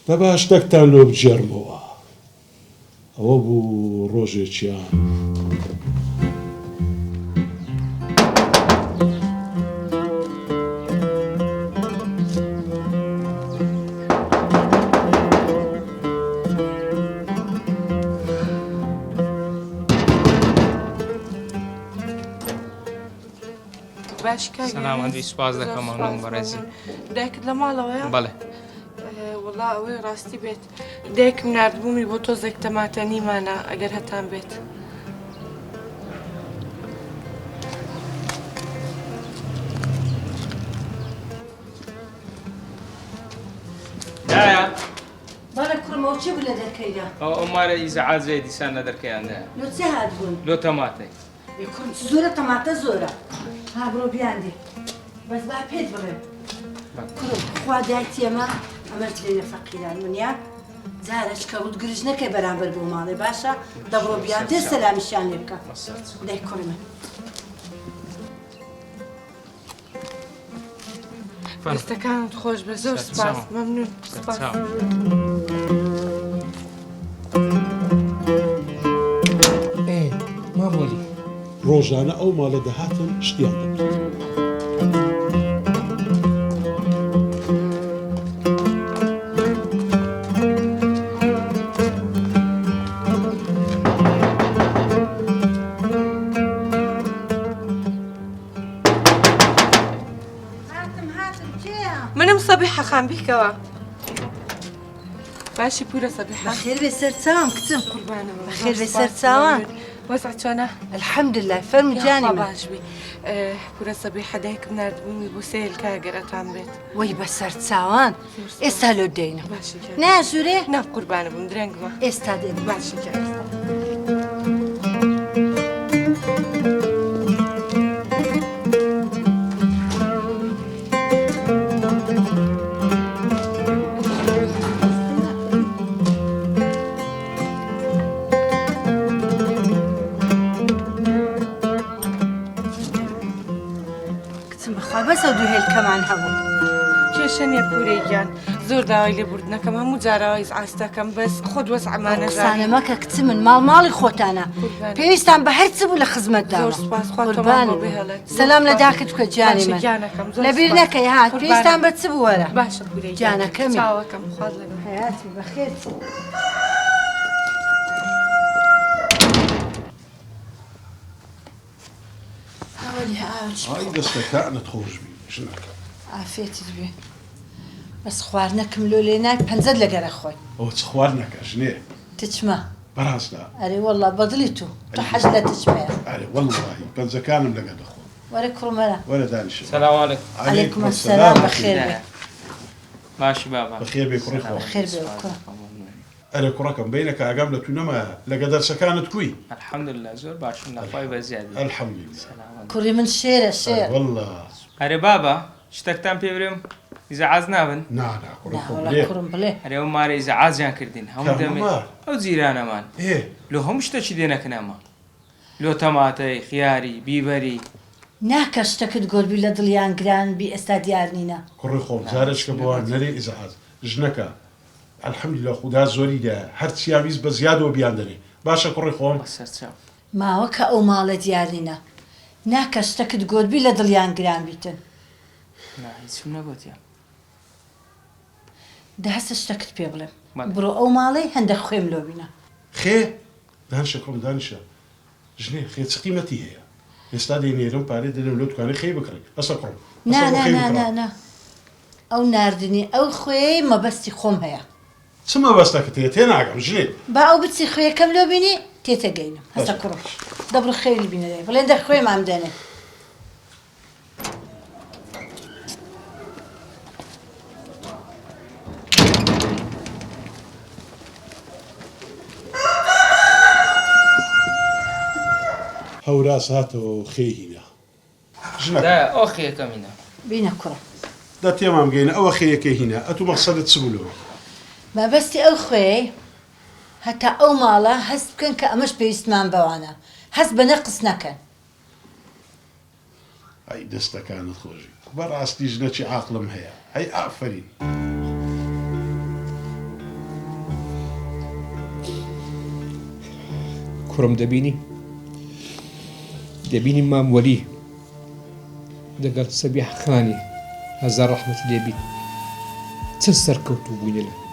دەبا شتێکتان لۆ بجێڕمەوە. ئەوە بوو ڕۆژێکیان. سلام علیکم سپاس دەکەم ئەم بەڕێزی. دایکت لە ماڵەوەیە؟ بەڵێ. وەڵا ئەوەی ڕاستی بێت دایکم ناردبوومی بۆ تۆزێک تەماتە نیمانە ئەگەر هەتان بێت. دایە بەڵێ کوڕمەوە چی بوو لە دەرکەیدا؟ ئەو مارە ئیزعاجێ دیسان لە دەرکەیاندایە. لۆ چێ هاتبوون؟ لۆ تەماتەی. کوڕم زۆرە تەماتە زۆرە. ها بڕۆ بیاندێ. بەس با پێت بڵێم. کوڕم خوا دایکی ئەمە ئەمەش لێنە فەقیران منیا جارەش کەوت گرژ نەکەی بەرامبەر بۆ ماڵێ باشە دەبڕۆ بیاندێ سەلامیشیان لێ بکە. دای کوڕمە. دەستەکانت خۆش بە زۆر سپاس مەمنون سپاس. مامۆلی ڕۆژانە ئەو ماڵە دەهاتن شتیان دەکرێت. منم سەبیحە خان بیکەوە. باشی پورە سەبیحە. بەخێر بێ سەر چاوان کچم. قوربانم بەخێر بێ سەر چاوان. وەزع چۆنە؟ الحەمدلله فەرموو جانی من. باش بی. پورە سەبیحە دایکم ناردبوومی بۆ سێلکە گەرەتان بێت. وەی بە سەر چاوان ئێستا لۆ دێنە. باشی کرد. ناژوورێ؟ نا قوربانە بم درەنگمە. ئێستا دێن. باشی کرد. بەسە دوو هێلکەمان هەبوو. کێشە نییە پورەیگیان زۆر داوای لێبوردنەکەم هەموو جاراوای ئاستەکەم بەس خۆت وەسعمانە قسانە مەکە کچ من ماڵی خۆتانە پێویستان بە هەر چ بوو لە خزمەتدا. زۆر سپاس قوربان سەلام لە داکت بکە جانی من. لەبیر نەکەی هات پێویستان بە چ بوو وەرە. باشە پورەی جانەکەمی چاوەکەم خواد لەگەڵ حیاتی بەخێر. ئای دەستەکانت خۆش بی ژنەکە. ئافێتت بێ. بەس خواردنەکەم لۆ لێ نای پەنجەت لەگەرە خۆی. ئەوە چ خوارد نەکە ژنێ. تچمە. بەڕاستە. ئەرێ وەڵڵا بەدڵی تو حەج لە تچمەیە. ئەرێ وەڵڵاهی پەنجەکانم لەگە دەخۆم. وەرە کوڕمەرە. وەرە دانیشە. سەلام علیکم. عەلەیکم ئەسسەلام بەخێر بێ. باشی بابا. بەخێر بێ کوڕی خۆ. بەخێر بێ کوڕە. ئەرێ کوڕەکەم بینەکە ئاگام لە تو نەمایە لەگە دەرسەکانت کوی. الحەمدلله زۆر باشم لەخوای بەزیادی. الحەمدلله. کوڕی من شێرە شێر. وەڵڵا. ئەرێ بابا شتێکتان پێ برێم ئیزعاج نابن. نا کوڕی خۆ کوڕم بڵێ. ئەرێ ئەو مارە ئیزعاجیان کردین هەموو دەمێ ئەو جیرانەمان لۆ هەموو شتێکی دێنەکە نەما لۆ تەماتەی خیاری بیبەری ناکە شتەکەت گۆربی لە دڵیان گران بی ئێستا دیار نینە. کوڕی خۆم جارێککە بۆوان نەرێ ئیزعاج ژنەکە الحەمدلله خوددا زۆری دایە هەر چیاویست بە زیادەوە بیان دەنێ. باشە کوڕی خۆم. ماوە کە ئەو ماڵە دیار نینە ناکە شتەکەت گۆربی لە دڵیان گران بیتن. هیچم نەگوتیان. دەهەستە شتەکەت پێ بڵێم بڕۆ ئەو ماڵەی هەندێک خوێم لۆ بینە. خێ دانیشە کوڕم دانیشە ژنێ خێ چ قیمەتی هەیە ئێستا دەینێرم پارێ دەدەم لۆ دوکانەی خێ بکڕێ بەسە کوڕم. نا ئەو ناردنی ئەو خوێی مەبەستی خۆم هەیە. چ مەبەستەکەت هەیە تێناگەم ژنێ. با ئەو بچی خوێیەکەم لۆ بینی تێتەگەینم هەستا کوڕم دەبڕ خێری بینەرێ بڵێن دە خوێ مام دەنێ. هەوراس هاتەوە خێ هینە. ئەو خێەکەمینە. بینە کوڕە. دا تێمام گەینە ئەوە خێیەکە هینە ئەتو مەقسەدت چ بوولەوە؟ مەبەستی ئەو خوێ هەتا ئەو ماڵە هەست بکەن کە ئەمەش پێویستمان بەوانە هەست بە نەقس نەکەن. ئەی دەستەکانت خۆشی بەڕاستی ژنەکی عاقلم هەیە ئەی ئافرین. کوڕم دەبینی مام وەلی لەگەڵ سەبیح خانی هەزار ڕەحمەتی لێبی چەند سەرکەوتوو بووینە